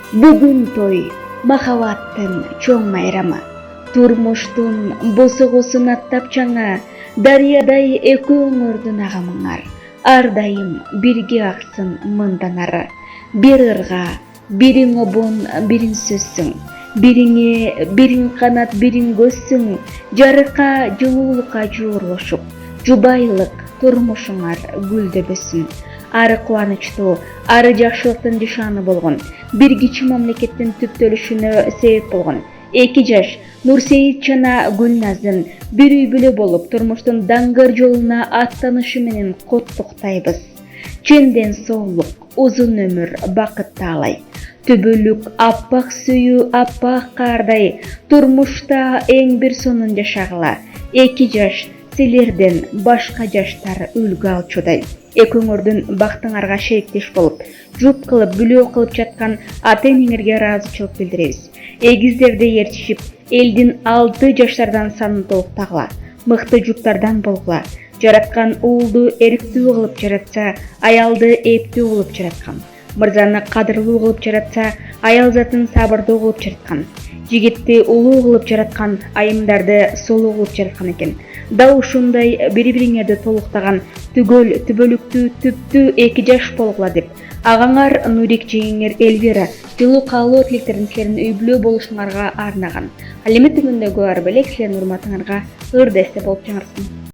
Бүгүн той махабаттын чоң майрамы. Турмуштун босогосун аттап чаңа, дарыядай эки өңөрдүн агамыңар. Ар дайым бирге аксын мындан ары. Бир ырга, бириң обон, бириң сөзсүң. Бириңе бириң канат, бириң көзсүң. Жарыкка, жылуулукка жуурлушуп, жубайлык турмушуңар гүлдөбөсүн. Ары кубанычтуу, ары жакшылыктын нишаны болгон, бир кичи мамлекеттин түптөлүшүнө себеп болгон эки жаш Нурсейит жана Гүлназын бир үй бүлө болуп турмуштун даңгыр жолуна аттанышы менен куттуктайбыз. Ченден соолук, узун өмүр, бакыт таалай. Түбөлүк аппак сүйүү, аппак кардай, турмушта эң бир сонун жашагыла. Эки жаш силерден башка жаштар үлгү алчудай. Эки өңөрдүн бактыңарга шериктеш болуп, жуп кылып, бүлөө кылып жаткан ата-энеңерге ыраазычылык билдиребиз. Эгиздерди ээрчишип, элдин алты жаштардан санын толуктагыла, мыкты жуптардан болгула. Жараткан уулду эрктүү кылып жаратса, аялды эптүү кылып жараткан. Мырзаны кадырлуу кылып жаратса, аял затын сабырдуу кылып жараткан. Жигитти улуу кылып жараткан, айымдарды солуу кылып жараткан экен. Да ушундай бири-бириңерди толуктаган түгөл, түбөлүктүү, түптүү эки жаш болгула деп. Агаңар Нурик жеңиңер Эльвира жылуу каалоо тилектерин силердин үй бүлө болушуңарга арнаган. Алемет түбүндөгү ар белек силердин урматыңарга ырда эсте болуп жаңырсын.